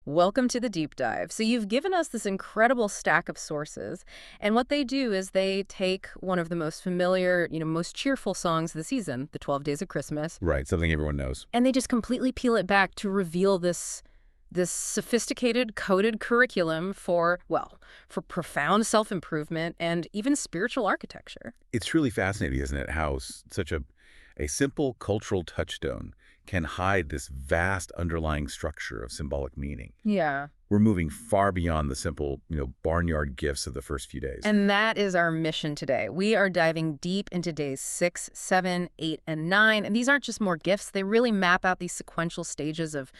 Welcome to the deep dive. So you've given us this incredible stack of sources, and what they do is they take one of the most familiar, most cheerful songs of the season, the 12 Days of Christmas, Right, something everyone knows. and they just completely peel it back to reveal this sophisticated coded curriculum for profound self-improvement and even spiritual architecture. It's truly fascinating, isn't it, how such a simple cultural touchstone can hide this vast underlying structure of symbolic meaning. Yeah. We're moving far beyond the simple, barnyard gifts of the first few days. And that is our mission today. We are diving deep into days 6, 7, 8, and 9. And these aren't just more gifts. They really map out these sequential stages of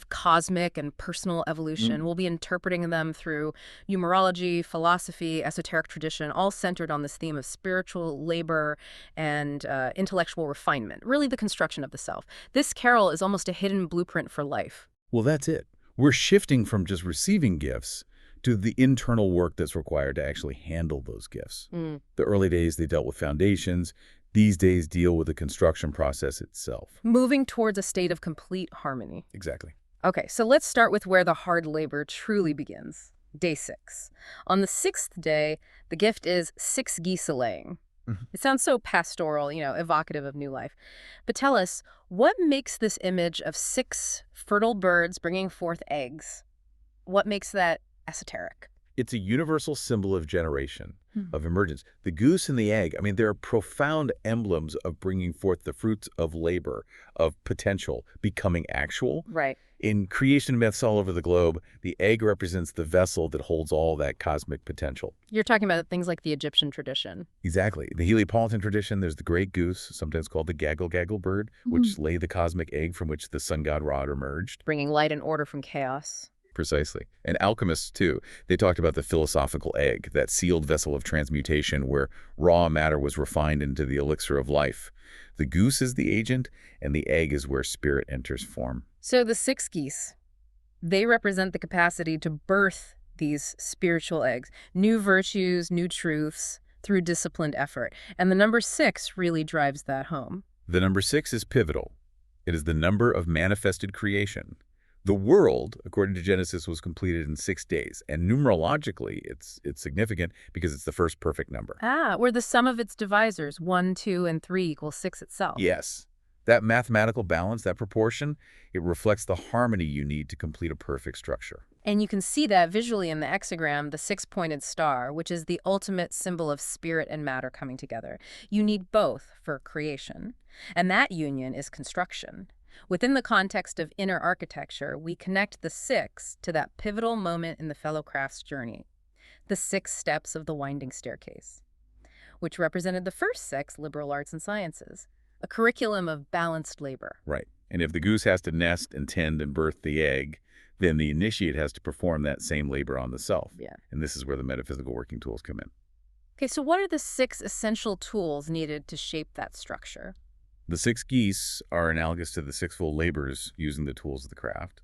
cosmic and personal evolution. We'll be interpreting them through numerology, philosophy, esoteric tradition, all centered on this theme of spiritual labor and intellectual refinement, really the construction of the self. This carol is almost a hidden blueprint for life. Well, that's it. We're shifting from just receiving gifts to the internal work that's required to actually handle those gifts. The early days, they dealt with foundations. These days deal with the construction process itself. Moving towards a state of complete harmony. Exactly. Okay, so let's start with where the hard labor truly begins. Day 6. On the 6th day, the gift is 6 geese a-laying. It sounds so pastoral, evocative of new life. But tell us, what makes this image of 6 fertile birds bringing forth eggs? What makes that esoteric? It's a universal symbol of generation, of emergence. The goose and the egg, they're profound emblems of bringing forth the fruits of labor, of potential, becoming actual. Right. In creation myths all over the globe, the egg represents the vessel that holds all that cosmic potential. You're talking about things like the Egyptian tradition. Exactly. The Heliopolitan tradition, there's the great goose, sometimes called the gaggle-gaggle bird, which lay the cosmic egg from which the sun god Ra emerged. Bringing light and order from chaos. Precisely. And alchemists, too, they talked about the philosophical egg, that sealed vessel of transmutation where raw matter was refined into the elixir of life. The goose is the agent, and the egg is where spirit enters form. So the 6 geese, they represent the capacity to birth these spiritual eggs, new virtues, new truths, through disciplined effort. And the number 6 really drives that home. The number 6 is pivotal. It is the number of manifested creation. The world, according to Genesis, was completed in 6 days, and numerologically, it's significant because it's the first perfect number. Where the sum of its divisors, 1, 2, and 3 equals 6 itself. Yes. That mathematical balance, that proportion, it reflects the harmony you need to complete a perfect structure. And you can see that visually in the hexagram, the 6-pointed star, which is the ultimate symbol of spirit and matter coming together. You need both for creation, and that union is construction. Within the context of inner architecture, we connect the 6 to that pivotal moment in the fellow craft's journey, the 6 steps of the winding staircase, which represented the first 6 liberal arts and sciences, a curriculum of balanced labor. Right. And if the goose has to nest and tend and birth the egg, then the initiate has to perform that same labor on the self. Yeah. And this is where the metaphysical working tools come in. Okay, so what are the 6 essential tools needed to shape that structure? The 6 geese are analogous to the 6-fold labors using the tools of the craft.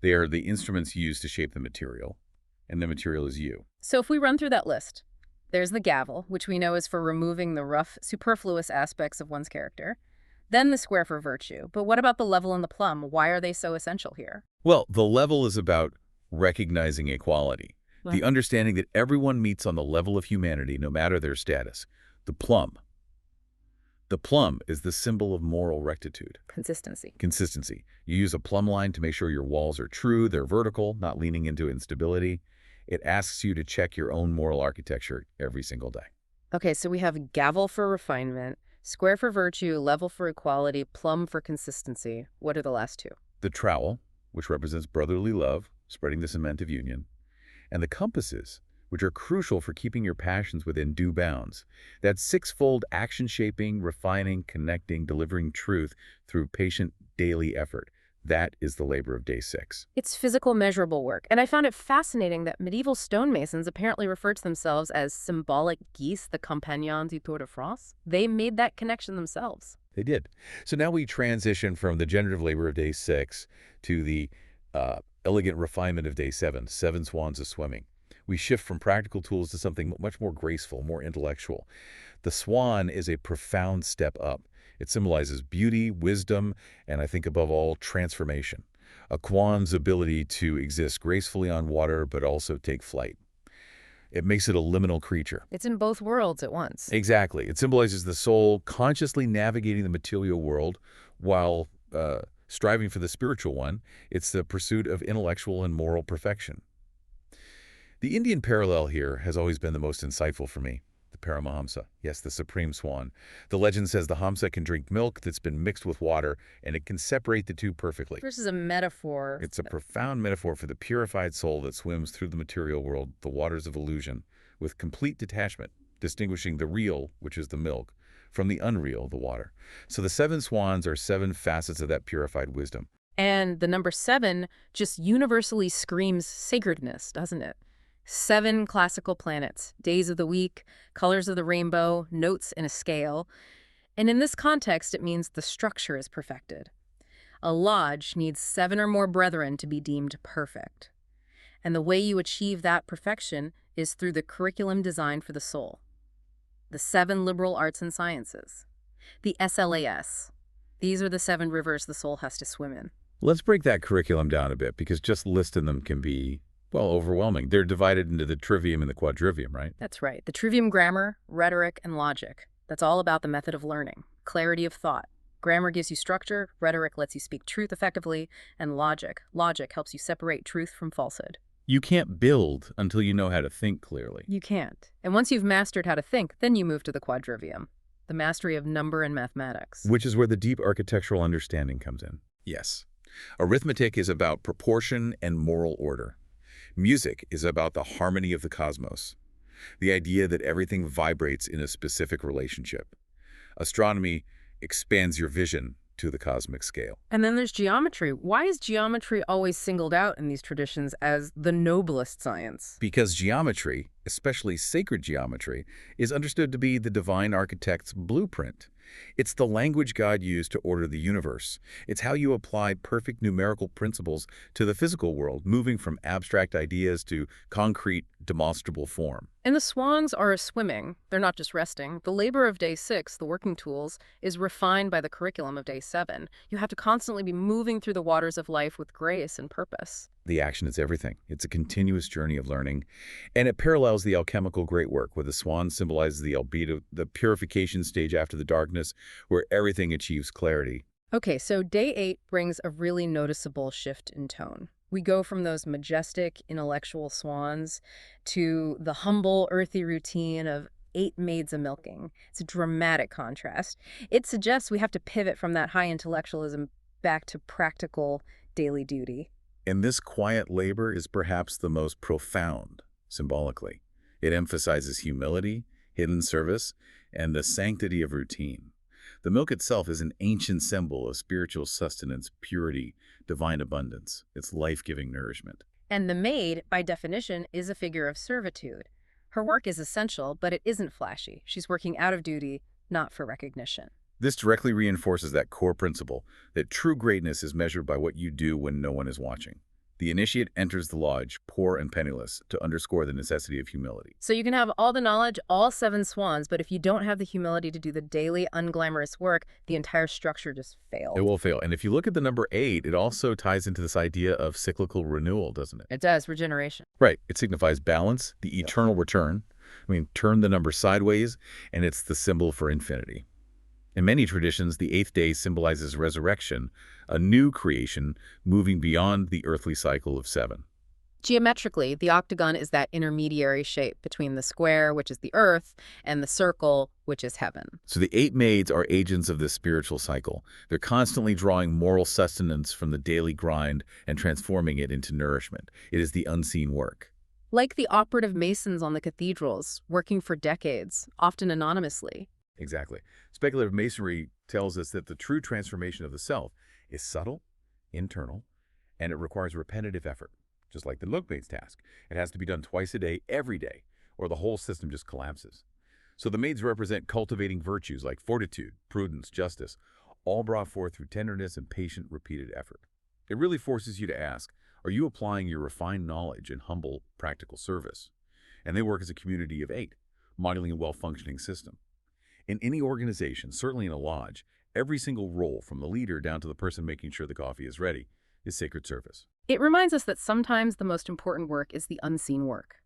They are the instruments used to shape the material, and the material is you. So if we run through that list, there's the gavel, which we know is for removing the rough, superfluous aspects of one's character. Then the square for virtue. But what about the level and the plumb? Why are they so essential here? Well, the level is about recognizing equality, the understanding that everyone meets on the level of humanity, no matter their status. The plumb is the symbol of moral rectitude. Consistency. Consistency. You use a plumb line to make sure your walls are true, they're vertical, not leaning into instability. It asks you to check your own moral architecture every single day. Okay, so we have gavel for refinement, square for virtue, level for equality, plumb for consistency. What are the last 2? The trowel, which represents brotherly love, spreading the cement of union, and the compasses, which are crucial for keeping your passions within due bounds. That 6-fold action-shaping, refining, connecting, delivering truth through patient daily effort. That is the labor of day 6. It's physical, measurable work. And I found it fascinating that medieval stonemasons apparently referred to themselves as symbolic geese, the compagnons du Tour de France. They made that connection themselves. They did. So now we transition from the generative labor of day 6 to the elegant refinement of day 7, 7 swans of swimming. We shift from practical tools to something much more graceful, more intellectual. The swan is a profound step up. It symbolizes beauty, wisdom, and I think above all, transformation. a Quan's ability to exist gracefully on water but also take flight. It makes it a liminal creature. It's in both worlds at once. Exactly. It symbolizes the soul consciously navigating the material world while striving for the spiritual one. It's the pursuit of intellectual and moral perfection. The Indian parallel here has always been the most insightful for me. The Paramahamsa, yes, the supreme swan. The legend says the Hamsa can drink milk that's been mixed with water, and it can separate the two perfectly. This is a metaphor. It's a profound metaphor for the purified soul that swims through the material world, the waters of illusion, with complete detachment, distinguishing the real, which is the milk, from the unreal, the water. So the 7 swans are 7 facets of that purified wisdom. And the number 7 just universally screams sacredness, doesn't it? 7 classical planets, days of the week, colors of the rainbow, notes in a scale. And in this context, it means the structure is perfected. A lodge needs 7 or more brethren to be deemed perfect. And the way you achieve that perfection is through the curriculum designed for the soul. The 7 liberal arts and sciences. The SLAS. These are the 7 rivers the soul has to swim in. Let's break that curriculum down a bit, because just listing them can be, well, overwhelming. They're divided into the trivium and the quadrivium, right? That's right. The trivium, grammar, rhetoric, and logic. That's all about the method of learning, clarity of thought. Grammar gives you structure, rhetoric lets you speak truth effectively, and logic helps you separate truth from falsehood. You can't build until you know how to think clearly. You can't. And once you've mastered how to think, then you move to the quadrivium, the mastery of number and mathematics. Which is where the deep architectural understanding comes in. Yes. Arithmetic is about proportion and moral order. Music is about the harmony of the cosmos, the idea that everything vibrates in a specific relationship. Astronomy expands your vision to the cosmic scale. And then there's geometry. Why is geometry always singled out in these traditions as the noblest science? Because geometry, especially sacred geometry, is understood to be the divine architect's blueprint. It's the language God used to order the universe. It's how you apply perfect numerical principles to the physical world, moving from abstract ideas to concrete, demonstrable form. And the swans are swimming. They're not just resting. The labor of day 6, the working tools, is refined by the curriculum of day 7. You have to constantly be moving through the waters of life with grace and purpose. The action is everything. It's a continuous journey of learning, and it parallels the alchemical great work, where the swan symbolizes the albedo, the purification stage after the darkness, where everything achieves clarity. Okay, so day 8 brings a really noticeable shift in tone. We go from those majestic, intellectual swans to the humble, earthy routine of 8 maids a-milking. It's a dramatic contrast. It suggests we have to pivot from that high intellectualism back to practical daily duty. And this quiet labor is perhaps the most profound, symbolically. It emphasizes humility, hidden service, and the sanctity of routine. The milk itself is an ancient symbol of spiritual sustenance, purity, divine abundance. It's life-giving nourishment. And the maid, by definition, is a figure of servitude. Her work is essential, but it isn't flashy. She's working out of duty, not for recognition. This directly reinforces that core principle, that true greatness is measured by what you do when no one is watching. The initiate enters the lodge, poor and penniless, to underscore the necessity of humility. So you can have all the knowledge, all 7 swans, but if you don't have the humility to do the daily, unglamorous work, the entire structure just fails. It will fail. And if you look at the number 8, it also ties into this idea of cyclical renewal, doesn't it? It does, regeneration. Right. It signifies balance, the eternal return. Turn the number sideways, and it's the symbol for infinity. In many traditions, the 8th day symbolizes resurrection, a new creation moving beyond the earthly cycle of 7. Geometrically, the octagon is that intermediary shape between the square, which is the earth, and the circle, which is heaven. So the 8 maids are agents of this spiritual cycle. They're constantly drawing moral sustenance from the daily grind and transforming it into nourishment. It is the unseen work. Like the operative masons on the cathedrals, working for decades, often anonymously. Exactly. Speculative masonry tells us that the true transformation of the self is subtle, internal, and it requires repetitive effort, just like the milkmaid's task. It has to be done twice a day, every day, or the whole system just collapses. So the maids represent cultivating virtues like fortitude, prudence, justice, all brought forth through tenderness and patient, repeated effort. It really forces you to ask, are you applying your refined knowledge in humble, practical service? And they work as a community of 8, modeling a well-functioning system. In any organization, certainly in a lodge, every single role, from the leader down to the person making sure the coffee is ready, is sacred service. It reminds us that sometimes the most important work is the unseen work.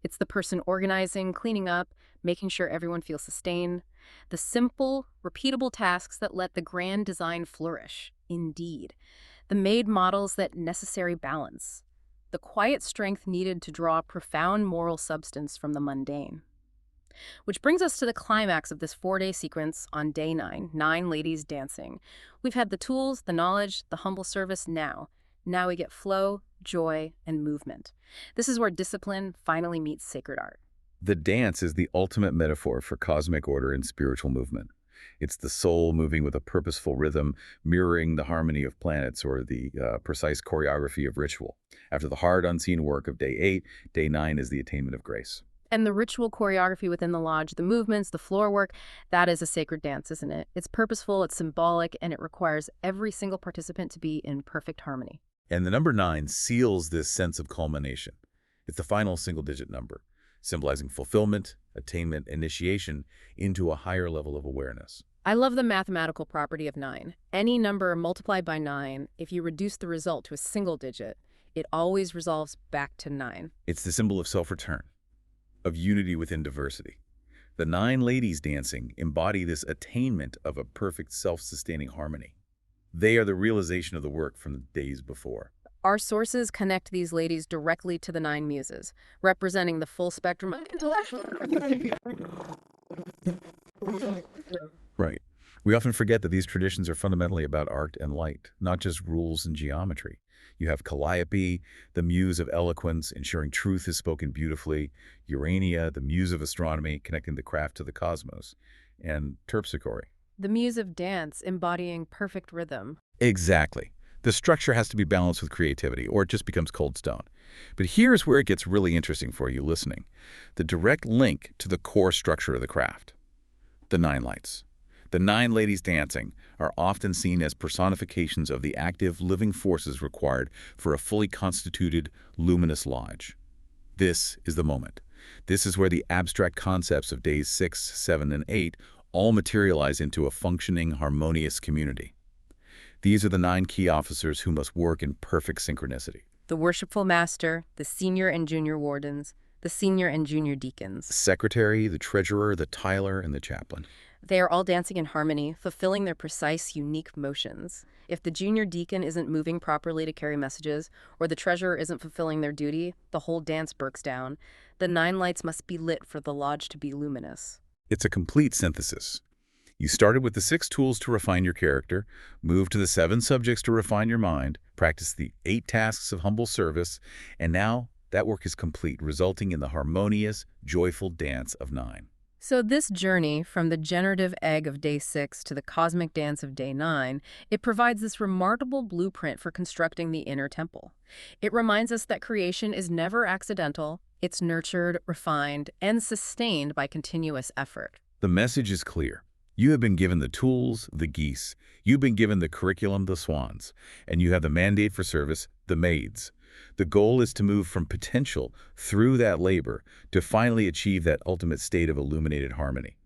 It's the person organizing, cleaning up, making sure everyone feels sustained. The simple, repeatable tasks that let the grand design flourish. Indeed. The made models that necessary balance. The quiet strength needed to draw profound moral substance from the mundane. Which brings us to the climax of this 4-day sequence on day 9, 9 ladies dancing. We've had the tools, the knowledge, the humble service now. Now we get flow, joy, and movement. This is where discipline finally meets sacred art. The dance is the ultimate metaphor for cosmic order and spiritual movement. It's the soul moving with a purposeful rhythm, mirroring the harmony of planets or the precise choreography of ritual. After the hard, unseen work of day 8, day 9 is the attainment of grace. And the ritual choreography within the lodge, the movements, the floor work, that is a sacred dance, isn't it? It's purposeful, it's symbolic, and it requires every single participant to be in perfect harmony. And the number 9 seals this sense of culmination. It's the final single-digit number, symbolizing fulfillment, attainment, initiation into a higher level of awareness. I love the mathematical property of 9. Any number multiplied by 9, if you reduce the result to a single digit, it always resolves back to 9. It's the symbol of self-return, of unity within diversity. The 9 ladies dancing embody this attainment of a perfect self-sustaining harmony. They are the realization of the work from the days before. Our sources connect these ladies directly to the 9 muses, representing the full spectrum of intellectual. Right. We often forget that these traditions are fundamentally about art and light, not just rules and geometry. You have Calliope, the muse of eloquence, ensuring truth is spoken beautifully; Urania, the muse of astronomy, connecting the craft to the cosmos; and Terpsichore. The muse of dance, embodying perfect rhythm. Exactly. The structure has to be balanced with creativity, or it just becomes cold stone. But here's where it gets really interesting for you listening. The direct link to the core structure of the craft. The 9 lights. The 9 ladies dancing are often seen as personifications of the active, living forces required for a fully constituted, luminous lodge. This is the moment. This is where the abstract concepts of days 6, 7, and 8 all materialize into a functioning, harmonious community. These are the 9 key officers who must work in perfect synchronicity. The worshipful master, the senior and junior wardens, the senior and junior deacons. The secretary, the treasurer, the tiler, and the chaplain. They are all dancing in harmony, fulfilling their precise, unique motions. If the junior deacon isn't moving properly to carry messages, or the treasurer isn't fulfilling their duty, the whole dance breaks down. The 9 lights must be lit for the lodge to be luminous. It's a complete synthesis. You started with the 6 tools to refine your character, moved to the 7 subjects to refine your mind, practiced the 8 tasks of humble service, and now that work is complete, resulting in the harmonious, joyful dance of 9. So this journey from the generative egg of day 6 to the cosmic dance of day 9, it provides this remarkable blueprint for constructing the inner temple. It reminds us that creation is never accidental. It's nurtured, refined, and sustained by continuous effort. The message is clear. You have been given the tools, the geese. You've been given the curriculum, the swans. And you have the mandate for service, the maids. The goal is to move from potential through that labor to finally achieve that ultimate state of illuminated harmony.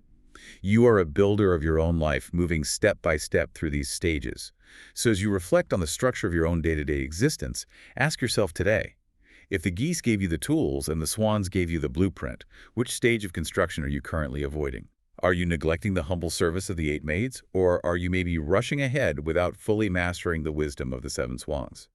You are a builder of your own life, moving step by step through these stages. So as you reflect on the structure of your own day-to-day existence, ask yourself today, if the geese gave you the tools and the swans gave you the blueprint, which stage of construction are you currently avoiding? Are you neglecting the humble service of the 8 maids, or are you maybe rushing ahead without fully mastering the wisdom of the 7 swans?